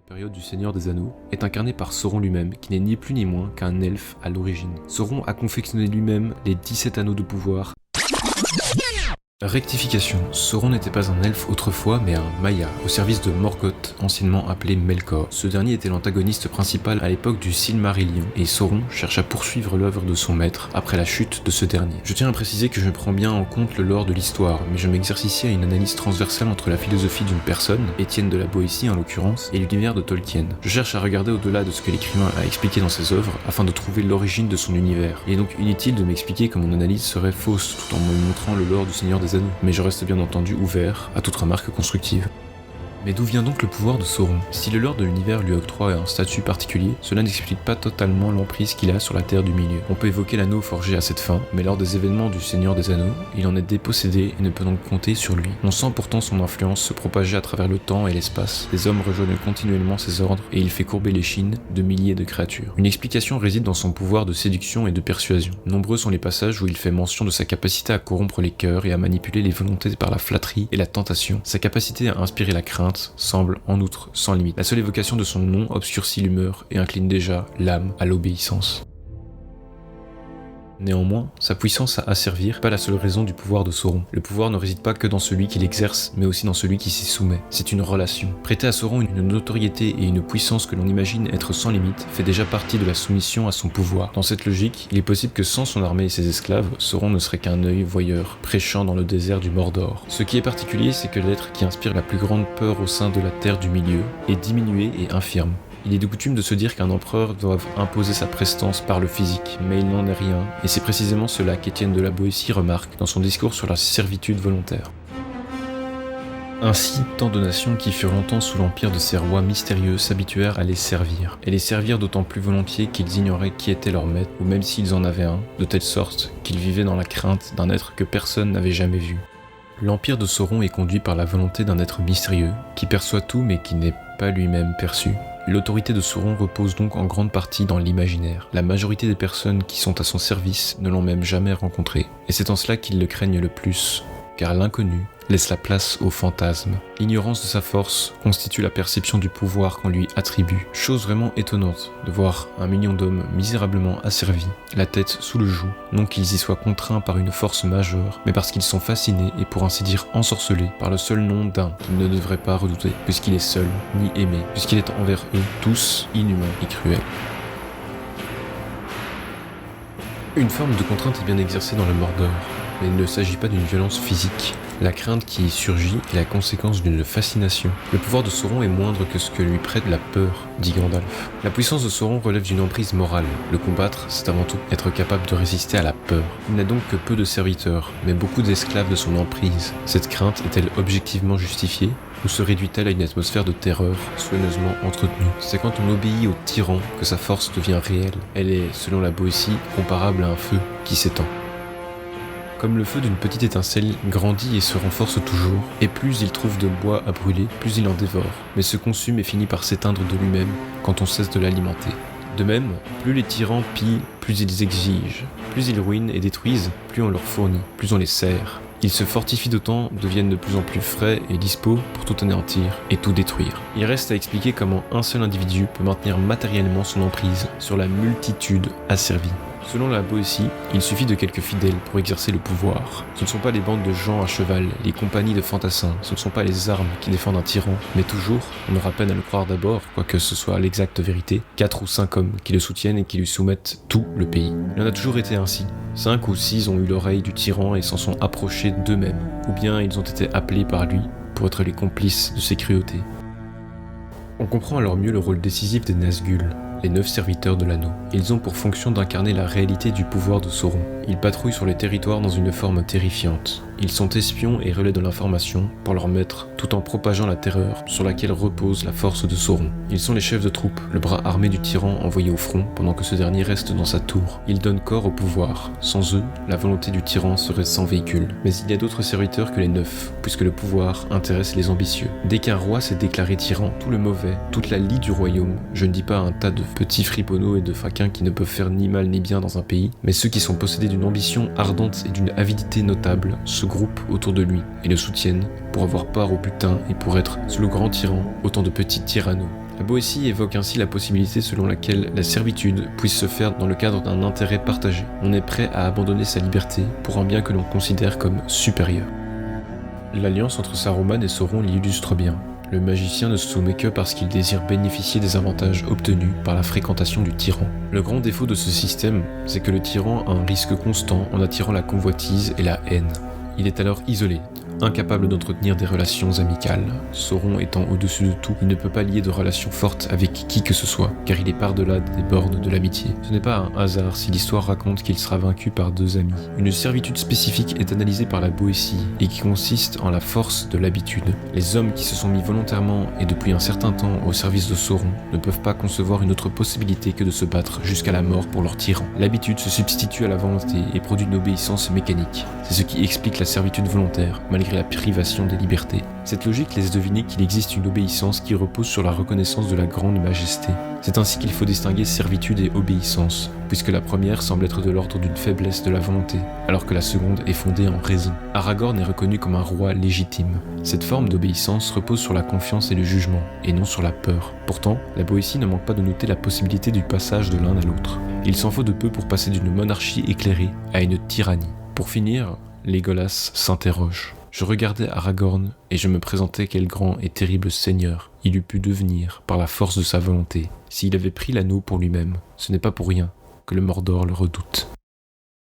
période du Seigneur des Anneaux, est incarné par Sauron lui-même, qui n'est ni plus ni moins qu'un elfe à l'origine. Sauron a confectionné lui-même les 17 anneaux de pouvoir. Rectification, Sauron n'était pas un elfe autrefois, mais un Maia, au service de Morgoth, anciennement appelé Melkor. Ce dernier était l'antagoniste principal à l'époque du Silmarillion, et Sauron cherche à poursuivre l'œuvre de son maître après la chute de ce dernier. Je tiens à préciser que je prends bien en compte le lore de l'histoire, mais je m'exerce ici à une analyse transversale entre la philosophie d'une personne, Étienne de la Boétie en l'occurrence, et l'univers de Tolkien. Je cherche à regarder au-delà de ce que l'écrivain a expliqué dans ses œuvres, afin de trouver l'origine de son univers. Il est donc inutile de m'expliquer que mon analyse serait fausse, tout en me montrant le lore du Seigneur des Anneaux, mais je reste bien entendu ouvert à toute remarque constructive. Mais d'où vient donc le pouvoir de Sauron ? Si le lore de l'univers lui octroie un statut particulier, cela n'explique pas totalement l'emprise qu'il a sur la Terre du Milieu. On peut évoquer l'anneau forgé à cette fin, mais lors des événements du Seigneur des Anneaux, il en est dépossédé et ne peut donc compter sur lui. On sent pourtant son influence se propager à travers le temps et l'espace. Les hommes rejoignent continuellement ses ordres et il fait courber l'échine de milliers de créatures. Une explication réside dans son pouvoir de séduction et de persuasion. Nombreux sont les passages où il fait mention de sa capacité à corrompre les cœurs et à manipuler les volontés par la flatterie et la tentation. Sa capacité à inspirer la crainte semble en outre sans limite. La seule évocation de son nom obscurcit l'humeur et incline déjà l'âme à l'obéissance. Néanmoins, sa puissance à asservir n'est pas la seule raison du pouvoir de Sauron. Le pouvoir ne réside pas que dans celui qui l'exerce, mais aussi dans celui qui s'y soumet. C'est une relation. Prêter à Sauron une notoriété et une puissance que l'on imagine être sans limite fait déjà partie de la soumission à son pouvoir. Dans cette logique, il est possible que sans son armée et ses esclaves, Sauron ne serait qu'un œil voyeur, prêchant dans le désert du Mordor. Ce qui est particulier, c'est que l'être qui inspire la plus grande peur au sein de la Terre du Milieu est diminué et infirme. Il est de coutume de se dire qu'un empereur doit imposer sa prestance par le physique, mais il n'en est rien, et c'est précisément cela qu'Étienne de la Boétie remarque dans son discours sur la servitude volontaire. Ainsi, tant de nations qui furent longtemps sous l'empire de ces rois mystérieux s'habituèrent à les servir, et les servir d'autant plus volontiers qu'ils ignoraient qui était leur maître, ou même s'ils en avaient un, de telle sorte qu'ils vivaient dans la crainte d'un être que personne n'avait jamais vu. L'empire de Sauron est conduit par la volonté d'un être mystérieux, qui perçoit tout mais qui n'est pas lui-même perçu. L'autorité de Sauron repose donc en grande partie dans l'imaginaire. La majorité des personnes qui sont à son service ne l'ont même jamais rencontré. Et c'est en cela qu'ils le craignent le plus, car l'inconnu laisse la place au fantasme. L'ignorance de sa force constitue la perception du pouvoir qu'on lui attribue. Chose vraiment étonnante de voir un million d'hommes misérablement asservis, la tête sous le joug, non qu'ils y soient contraints par une force majeure, mais parce qu'ils sont fascinés et pour ainsi dire ensorcelés par le seul nom d'un qu'ils ne devraient pas redouter, puisqu'il est seul, ni aimé, puisqu'il est envers eux tous inhumain et cruel. Une forme de contrainte est bien exercée dans le Mordor, mais il ne s'agit pas d'une violence physique. La crainte qui y surgit est la conséquence d'une fascination. Le pouvoir de Sauron est moindre que ce que lui prête la peur, dit Gandalf. La puissance de Sauron relève d'une emprise morale. Le combattre, c'est avant tout être capable de résister à la peur. Il n'a donc que peu de serviteurs, mais beaucoup d'esclaves de son emprise. Cette crainte est-elle objectivement justifiée ? Ou se réduit-elle à une atmosphère de terreur soigneusement entretenue ? C'est quand on obéit au tyran que sa force devient réelle. Elle est, selon la Boétie, comparable à un feu qui s'étend. Comme le feu d'une petite étincelle grandit et se renforce toujours, et plus il trouve de bois à brûler, plus il en dévore, mais se consume et finit par s'éteindre de lui-même quand on cesse de l'alimenter. De même, plus les tyrans pillent, plus ils exigent, plus ils ruinent et détruisent, plus on leur fournit, plus on les sert. Ils se fortifient d'autant, deviennent de plus en plus frais et dispos pour tout anéantir et tout détruire. Il reste à expliquer comment un seul individu peut maintenir matériellement son emprise sur la multitude asservie. Selon la Boétie, il suffit de quelques fidèles pour exercer le pouvoir. Ce ne sont pas les bandes de gens à cheval, les compagnies de fantassins, ce ne sont pas les armes qui défendent un tyran, mais toujours, on aura peine à le croire d'abord, quoique ce soit l'exacte vérité, 4 ou 5 hommes qui le soutiennent et qui lui soumettent tout le pays. Il en a toujours été ainsi. 5 ou 6 ont eu l'oreille du tyran et s'en sont approchés d'eux-mêmes, ou bien ils ont été appelés par lui pour être les complices de ses cruautés. On comprend alors mieux le rôle décisif des Nazgûl, les 9 serviteurs de l'anneau. Ils ont pour fonction d'incarner la réalité du pouvoir de Sauron. Ils patrouillent sur les territoires dans une forme terrifiante. Ils sont espions et relais de l'information pour leur maître, tout en propageant la terreur sur laquelle repose la force de Sauron. Ils sont les chefs de troupe, le bras armé du tyran envoyé au front pendant que ce dernier reste dans sa tour. Ils donnent corps au pouvoir. Sans eux, la volonté du tyran serait sans véhicule. Mais il y a d'autres serviteurs que les 9, puisque le pouvoir intéresse les ambitieux. Dès qu'un roi s'est déclaré tyran, tout le mauvais, toute la lie du royaume, je ne dis pas un tas de petits friponneaux et de faquins qui ne peuvent faire ni mal ni bien dans un pays, mais ceux qui sont possédés d'une ambition ardente et d'une avidité notable se groupent autour de lui et le soutiennent pour avoir part au butin et pour être, sous le grand tyran, autant de petits tyrannos. La Boétie évoque ainsi la possibilité selon laquelle la servitude puisse se faire dans le cadre d'un intérêt partagé. On est prêt à abandonner sa liberté pour un bien que l'on considère comme supérieur. L'alliance entre Saruman et Sauron l'illustre bien. Le magicien ne se soumet que parce qu'il désire bénéficier des avantages obtenus par la fréquentation du tyran. Le grand défaut de ce système, c'est que le tyran a un risque constant en attirant la convoitise et la haine. Il est alors isolé, incapable d'entretenir des relations amicales. Sauron étant au-dessus de tout, il ne peut pas lier de relations fortes avec qui que ce soit, car il est par-delà des bornes de l'amitié. Ce n'est pas un hasard si l'histoire raconte qu'il sera vaincu par 2 amis. Une servitude spécifique est analysée par la Boétie et qui consiste en la force de l'habitude. Les hommes qui se sont mis volontairement et depuis un certain temps au service de Sauron ne peuvent pas concevoir une autre possibilité que de se battre jusqu'à la mort pour leur tyran. L'habitude se substitue à la volonté et produit une obéissance mécanique. C'est ce qui explique la servitude volontaire, malgré la privation des libertés. Cette logique laisse deviner qu'il existe une obéissance qui repose sur la reconnaissance de la grande majesté. C'est ainsi qu'il faut distinguer servitude et obéissance, puisque la première semble être de l'ordre d'une faiblesse de la volonté, alors que la seconde est fondée en raison. Aragorn est reconnu comme un roi légitime. Cette forme d'obéissance repose sur la confiance et le jugement, et non sur la peur. Pourtant, la Boétie ne manque pas de noter la possibilité du passage de l'un à l'autre. Il s'en faut de peu pour passer d'une monarchie éclairée à une tyrannie. Pour finir, Legolas s'interroge. Je regardais Aragorn et je me présentais quel grand et terrible seigneur il eût pu devenir par la force de sa volonté s'il avait pris l'anneau pour lui-même. Ce n'est pas pour rien que le Mordor le redoute.